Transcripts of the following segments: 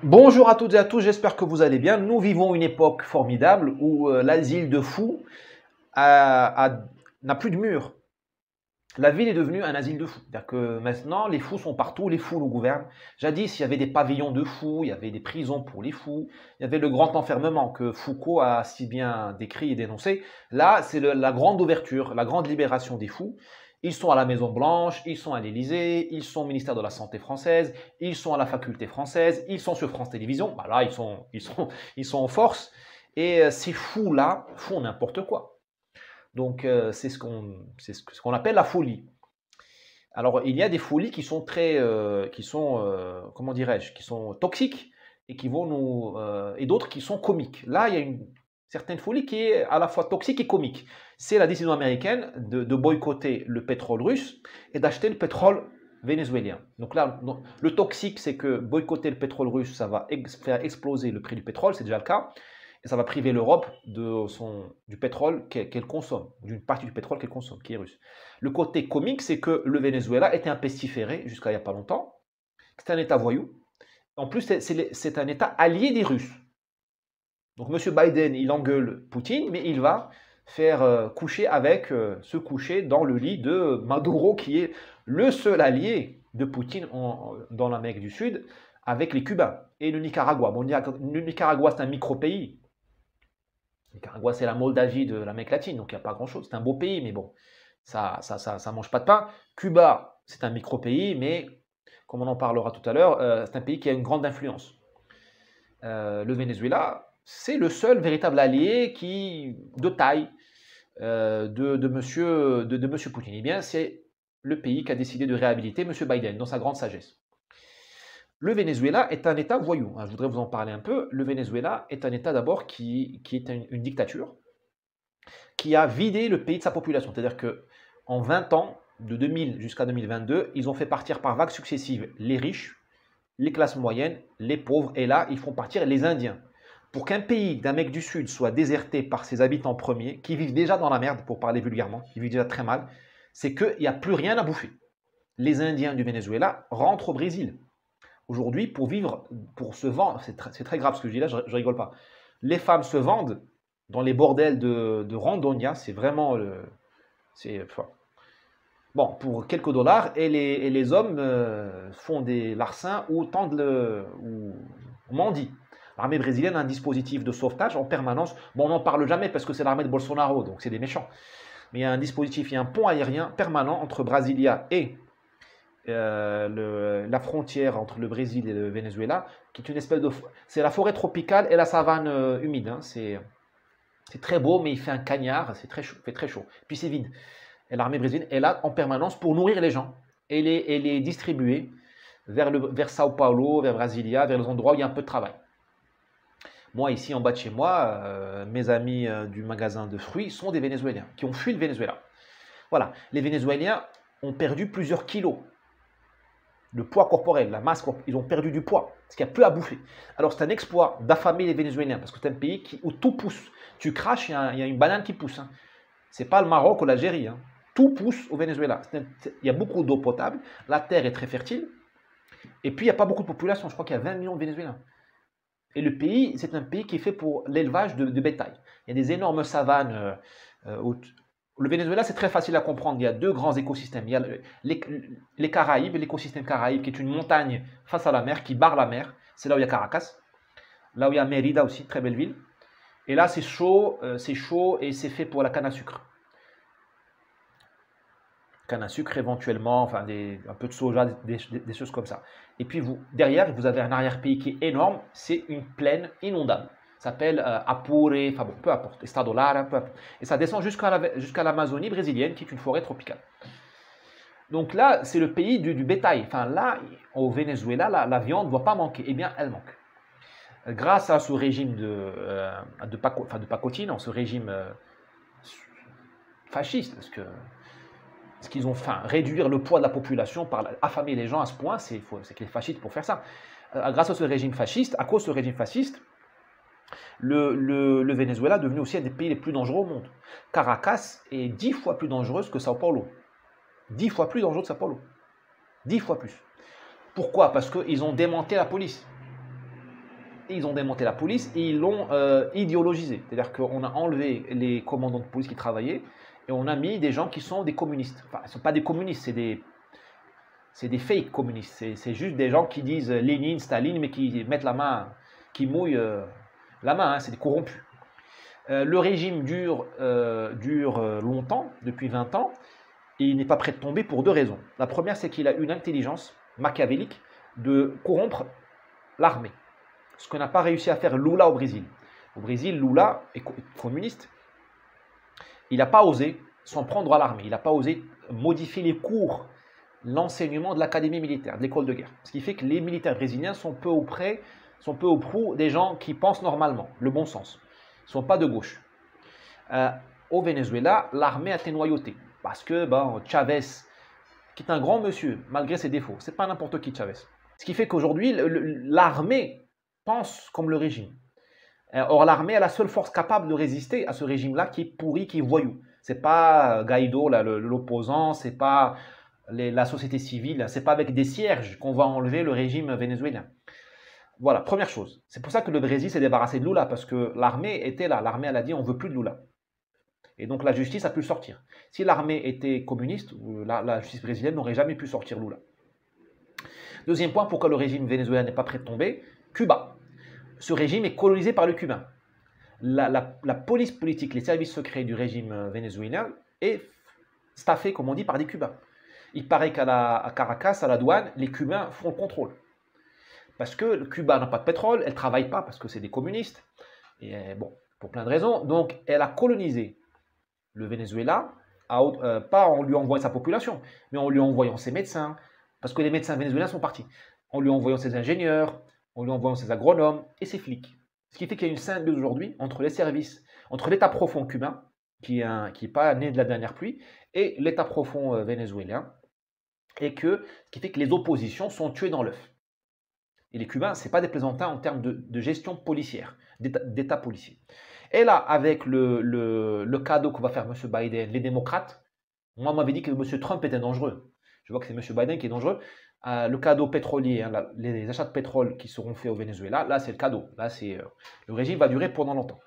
Bonjour à toutes et à tous, j'espère que vous allez bien. Nous vivons une époque formidable où l'asile de fous n'a plus de mur. La ville est devenue un asile de fous. C'est-à-dire que maintenant, les fous sont partout, les fous nous gouvernent. Jadis, il y avait des pavillons de fous, il y avait des prisons pour les fous, il y avait le grand enfermement que Foucault a si bien décrit et dénoncé. Là, c'est la grande ouverture, la grande libération des fous. Ils sont à la Maison Blanche, ils sont à l'Élysée, ils sont au ministère de la Santé française, ils sont à la faculté française, ils sont sur France Télévisions. Bah là, ils sont en force. Et ces fous-là font n'importe quoi. Donc, c'est ce qu'on appelle la folie. Alors, il y a des folies qui sont comment dirais-je, qui sont toxiques et et d'autres qui sont comiques. Là, il y a une certaine folie qui est à la fois toxique et comique. C'est la décision américaine de boycotter le pétrole russe et d'acheter le pétrole vénézuélien. Donc là, le toxique, c'est que boycotter le pétrole russe, ça va faire exploser le prix du pétrole, c'est déjà le cas, et ça va priver l'Europe du pétrole qu'elle consomme, d'une partie du pétrole qu'elle consomme, qui est russe. Le côté comique, c'est que le Venezuela était un pestiféré jusqu'à il n'y a pas longtemps. C'est un État voyou. En plus, c'est un État allié des Russes. Donc M. Biden, il engueule Poutine, mais il va faire se coucher dans le lit de Maduro, qui est le seul allié de Poutine dans l'Amérique du Sud, avec les Cubains et le Nicaragua. Bon, le Nicaragua, c'est un micro-pays. Le Nicaragua, c'est la Moldavie de l'Amérique latine, donc il n'y a pas grand-chose. C'est un beau pays, mais bon, ça mange pas de pain. Cuba, c'est un micro-pays, mais comme on en parlera tout à l'heure, c'est un pays qui a une grande influence. Le Venezuela, c'est le seul véritable allié de taille de monsieur Poutine. Eh bien, c'est le pays qui a décidé de réhabiliter monsieur Biden dans sa grande sagesse. Le Venezuela est un État voyou. Je voudrais vous en parler un peu. Le Venezuela est un État d'abord qui est une dictature, qui a vidé le pays de sa population. C'est-à-dire qu'en 20 ans, de 2000 jusqu'à 2022, ils ont fait partir par vagues successives les riches, les classes moyennes, les pauvres, et là, ils font partir les Indiens. Pour qu'un pays d'Amérique du Sud soit déserté par ses habitants premiers, qui vivent déjà dans la merde, pour parler vulgairement, qui vivent déjà très mal, c'est qu'il n'y a plus rien à bouffer. Les Indiens du Venezuela rentrent au Brésil. Aujourd'hui, pour se vendre, c'est très grave ce que je dis là, je rigole pas. Les femmes se vendent dans les bordels de Rondônia, c'est vraiment enfin, bon, pour quelques dollars, et les hommes font des larcins ou ou mendient. L'armée brésilienne a un dispositif de sauvetage en permanence. Bon, on n'en parle jamais parce que c'est l'armée de Bolsonaro, donc c'est des méchants. Mais il y a un dispositif, il y a un pont aérien permanent entre Brasilia et la frontière entre le Brésil et le Venezuela, qui est une espèce de... C'est la forêt tropicale et la savane humide. Hein. C'est très beau, mais il fait un cagnard, c'est très chaud, il fait très chaud. Puis c'est vide. Et l'armée brésilienne est là en permanence pour nourrir les gens et les distribuer vers Sao Paulo, vers Brasilia, vers les endroits où il y a un peu de travail. Moi, ici en bas de chez moi, mes amis du magasin de fruits sont des Vénézuéliens qui ont fui le Venezuela. Voilà, les Vénézuéliens ont perdu plusieurs kilos. Le poids corporel, la masse corporelle, ils ont perdu du poids, parce qu'il n'y a plus à bouffer. Alors c'est un exploit d'affamer les Vénézuéliens, parce que c'est un pays où tout pousse. Tu craches, il y a une banane qui pousse. Hein. C'est pas le Maroc ou l'Algérie. Hein. Tout pousse au Venezuela. Il y a beaucoup d'eau potable, la terre est très fertile, et puis il n'y a pas beaucoup de population. Je crois qu'il y a 20 millions de Vénézuéliens. Et le pays, c'est un pays qui est fait pour l'élevage de bétail. Il y a des énormes savanes. Le Venezuela, c'est très facile à comprendre. Il y a deux grands écosystèmes. Il y a les Caraïbes, l'écosystème Caraïbe, qui est une montagne face à la mer, qui barre la mer. C'est là où il y a Caracas. Là où il y a Mérida aussi, très belle ville. Et là, c'est chaud et c'est fait pour la canne à sucre. Canne à sucre éventuellement, enfin un peu de soja, des choses comme ça. Et puis derrière, vous avez un arrière-pays qui est énorme, c'est une plaine inondable. Ça s'appelle Apure, enfin bon, peu importe, Estado Lara, peu importe. Et ça descend jusqu'à l'Amazonie brésilienne, qui est une forêt tropicale. Donc là, c'est le pays du bétail. Enfin là, au Venezuela, la viande ne doit pas manquer. Eh bien, elle manque. Grâce à ce régime de pacotine, ce régime fasciste, parce que ce qu'ils ont fait, réduire le poids de la population, affamer les gens à ce point, c'est qu'ils sont fascistes pour faire ça. Grâce à ce régime fasciste, à cause de ce régime fasciste, le Venezuela est devenu aussi un des pays les plus dangereux au monde. Caracas est 10 fois plus dangereuse que Sao Paulo. 10 fois plus dangereux que Sao Paulo. 10 fois plus. Pourquoi? Parce qu'ils ont démantelé la police. ils ont démonté la police et ils l'ont idéologisé. C'est-à-dire qu'on a enlevé les commandants de police qui travaillaient et on a mis des gens qui sont des communistes. Enfin, ils ne sont pas des communistes, c'est des fake communistes. C'est juste des gens qui disent Lénine, Staline, mais qui mettent la main, qui mouillent la main, hein, c'est des corrompus. Le régime dure longtemps, depuis 20 ans, et il n'est pas prêt de tomber pour deux raisons. La première, c'est qu'il a une intelligence machiavélique de corrompre l'armée. Ce que n'a pas réussi à faire Lula au Brésil. Au Brésil, Lula est communiste. Il n'a pas osé s'en prendre à l'armée. Il n'a pas osé modifier les cours, l'enseignement de l'académie militaire, de l'école de guerre. Ce qui fait que les militaires brésiliens sont peu au prou des gens qui pensent normalement, le bon sens. Ils ne sont pas de gauche. Au Venezuela, l'armée a été noyautée. Parce que Chavez, qui est un grand monsieur, malgré ses défauts, c'est pas n'importe qui Chavez. Ce qui fait qu'aujourd'hui, l'armée pense comme le régime. Or, l'armée est la seule force capable de résister à ce régime-là qui est pourri, qui est voyou. C'est pas Guaido, l'opposant, c'est pas la société civile, c'est pas avec des cierges qu'on va enlever le régime vénézuélien. Voilà, première chose. C'est pour ça que le Brésil s'est débarrassé de Lula, parce que l'armée était là. L'armée, elle a dit, on veut plus de Lula. Et donc la justice a pu sortir. Si l'armée était communiste, la justice brésilienne n'aurait jamais pu sortir Lula. Deuxième point, pourquoi le régime vénézuélien n'est pas prêt de tomber? Cuba. Ce régime est colonisé par le Cubain. La police politique, les services secrets du régime vénézuélien est staffé, comme on dit, par des Cubains. Il paraît qu'à Caracas, à la douane, les Cubains font le contrôle. Parce que le Cuba n'a pas de pétrole, elle ne travaille pas parce que c'est des communistes. Et bon, pour plein de raisons. Donc, elle a colonisé le Venezuela, pas en lui envoyant sa population, mais en lui envoyant ses médecins, parce que les médecins vénézuéliens sont partis, en lui envoyant ses ingénieurs, en lui envoyant ses agronomes et ses flics. Ce qui fait qu'il y a une symbiose aujourd'hui entre les services, entre l'État profond cubain, qui n'est pas né de la dernière pluie, et l'État profond vénézuélien, et ce qui fait que les oppositions sont tuées dans l'œuf. Et les Cubains, ce n'est pas des plaisantins en termes de gestion policière, d'État policier. Et là, avec le cadeau que va faire M. Biden, les démocrates, moi, on m'avait dit que M. Trump était dangereux. Je vois que c'est M. Biden qui est dangereux. Le cadeau pétrolier, hein, les achats de pétrole qui seront faits au Venezuela, là, c'est le cadeau. Là, le régime va durer pendant longtemps.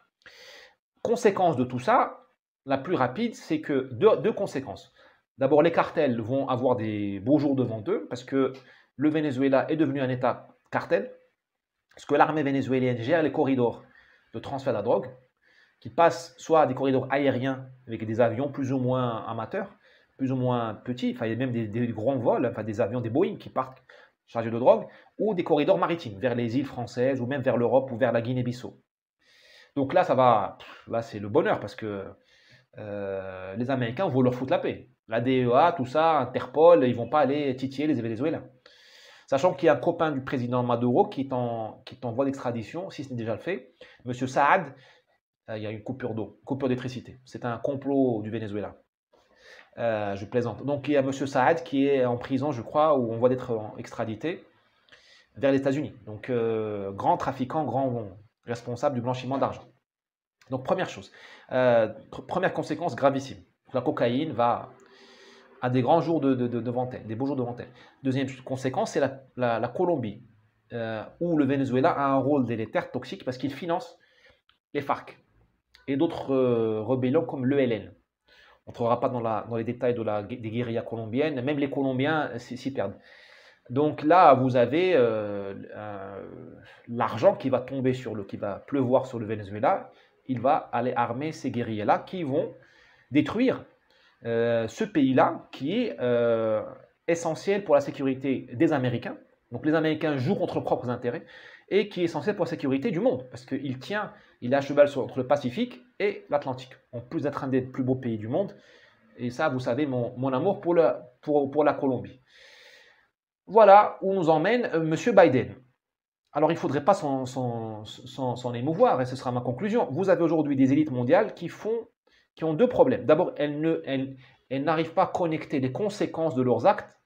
Conséquence de tout ça, la plus rapide, c'est que deux conséquences. D'abord, les cartels vont avoir des beaux jours devant eux, parce que le Venezuela est devenu un État cartel, parce que l'armée vénézuélienne gère les corridors de transfert de la drogue, qui passent soit des corridors aériens avec des avions plus ou moins amateurs, plus ou moins petits, enfin il y a même des grands vols, enfin des avions, des Boeing qui partent chargés de drogue, ou des corridors maritimes vers les îles françaises, ou même vers l'Europe, ou vers la Guinée-Bissau. Donc là, là c'est le bonheur, parce que les Américains vont leur foutre la paix. La DEA, tout ça, Interpol, ils ne vont pas aller titiller les Vénézuéliens. Sachant qu'il y a un copain du président Maduro qui est en voie d'extradition, si ce n'est déjà le fait, M. Saad. Il y a une coupure d'eau, coupure d'électricité. C'est un complot du Venezuela. Je plaisante. Donc il y a M. Saad qui est en prison, je crois, où on voit d'être extradité vers les États-Unis. Donc grand trafiquant, grand responsable du blanchiment d'argent. Donc première chose, première conséquence gravissime. La cocaïne va à des grands jours devant elle, des beaux jours devant elle. Deuxième conséquence, c'est la Colombie, où le Venezuela a un rôle délétère, toxique, parce qu'il finance les FARC et d'autres rébellions comme l'ELN. On ne entrera pas dans les détails des guérillas colombiennes, même les Colombiens s'y perdent. Donc là, vous avez l'argent qui va tomber qui va pleuvoir sur le Venezuela. Il va aller armer ces guérillas-là qui vont détruire ce pays-là qui est essentiel pour la sécurité des Américains. Donc les Américains jouent contre leurs propres intérêts et qui est essentiel pour la sécurité du monde parce qu'il est à cheval entre le Pacifique et l'Atlantique, en plus d'être un des plus beaux pays du monde. Et ça, vous savez, mon amour pour la Colombie. Voilà où nous emmène M. Biden. Alors, il ne faudrait pas s'en émouvoir, et ce sera ma conclusion. Vous avez aujourd'hui des élites mondiales qui ont deux problèmes. D'abord, elles n'arrivent pas à connecter les conséquences de leurs actes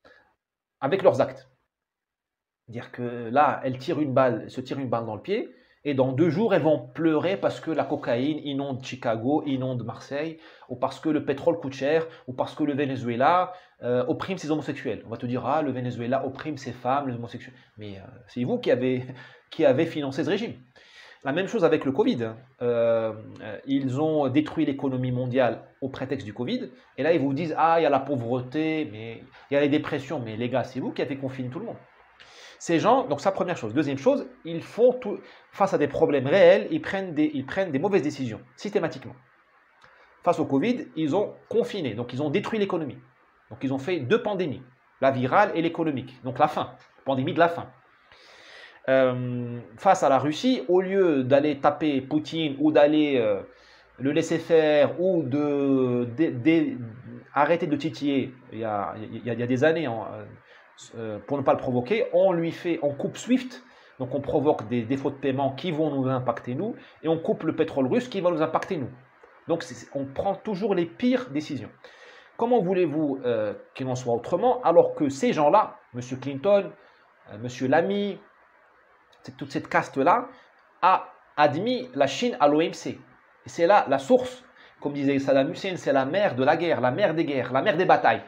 avec leurs actes. C'est-à-dire que là, elles se tirent une balle dans le pied, et dans 2 jours, elles vont pleurer parce que la cocaïne inonde Chicago, inonde Marseille, ou parce que le pétrole coûte cher, ou parce que le Venezuela opprime ses homosexuels. On va te dire, ah, le Venezuela opprime ses femmes, les homosexuels. Mais c'est vous qui avez qui avait financé ce régime. La même chose avec le Covid. Ils ont détruit l'économie mondiale au prétexte du Covid. Et là, ils vous disent, ah, il y a la pauvreté, mais il y a les dépressions. Mais les gars, c'est vous qui avez confiné tout le monde. Ces gens, donc ça, première chose. Deuxième chose, ils font tout, face à des problèmes réels, ils prennent des mauvaises décisions, systématiquement. Face au Covid, ils ont confiné, donc ils ont détruit l'économie. Donc ils ont fait 2 pandémies, la virale et l'économique. Donc la faim, pandémie de la faim. Face à la Russie, au lieu d'aller taper Poutine ou d'aller le laisser faire ou arrêter de titiller il y a des années pour ne pas le provoquer, on coupe SWIFT, donc on provoque des défauts de paiement qui vont nous impacter nous, et on coupe le pétrole russe qui va nous impacter nous. Donc on prend toujours les pires décisions. Comment voulez-vous qu'il en soit autrement alors que ces gens-là, M. Clinton, M. Lamy, toute cette caste-là, a admis la Chine à l'OMC. Et c'est là la source, comme disait Saddam Hussein, c'est la mère de la guerre, la mère des guerres, la mère des batailles.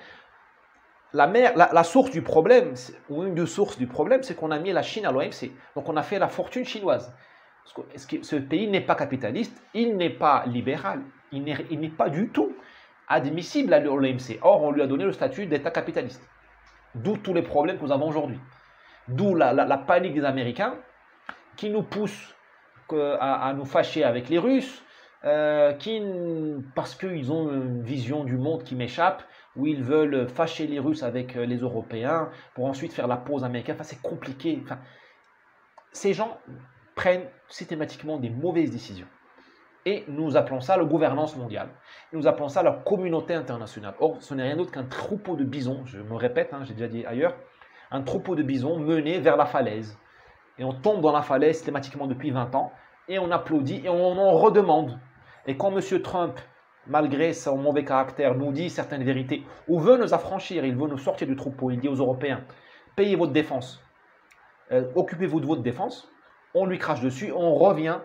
La source du problème, ou une des sources du problème, c'est qu'on a mis la Chine à l'OMC. Donc on a fait la fortune chinoise. Parce que ce pays n'est pas capitaliste, il n'est pas libéral, il n'est pas du tout admissible à l'OMC. Or, on lui a donné le statut d'État capitaliste. D'où tous les problèmes que nous avons aujourd'hui. D'où la panique des Américains qui nous pousse à nous fâcher avec les Russes, parce qu'ils ont une vision du monde qui m'échappe, où ils veulent fâcher les Russes avec les Européens pour ensuite faire la pause américaine. Enfin, c'est compliqué. Enfin, ces gens prennent systématiquement des mauvaises décisions. Et nous appelons ça la gouvernance mondiale. Nous appelons ça la communauté internationale. Or, ce n'est rien d'autre qu'un troupeau de bisons, je me répète, j'ai déjà dit ailleurs, un troupeau de bisons mené vers la falaise. Et on tombe dans la falaise systématiquement depuis 20 ans, et on applaudit, et on en redemande. Et quand M. Trump, malgré son mauvais caractère, nous dit certaines vérités, ou veut nous affranchir, il veut nous sortir du troupeau, il dit aux Européens, payez votre défense, occupez-vous de votre défense, on lui crache dessus, on revient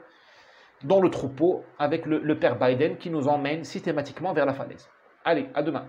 dans le troupeau avec le père Biden qui nous emmène systématiquement vers la falaise. Allez, à demain.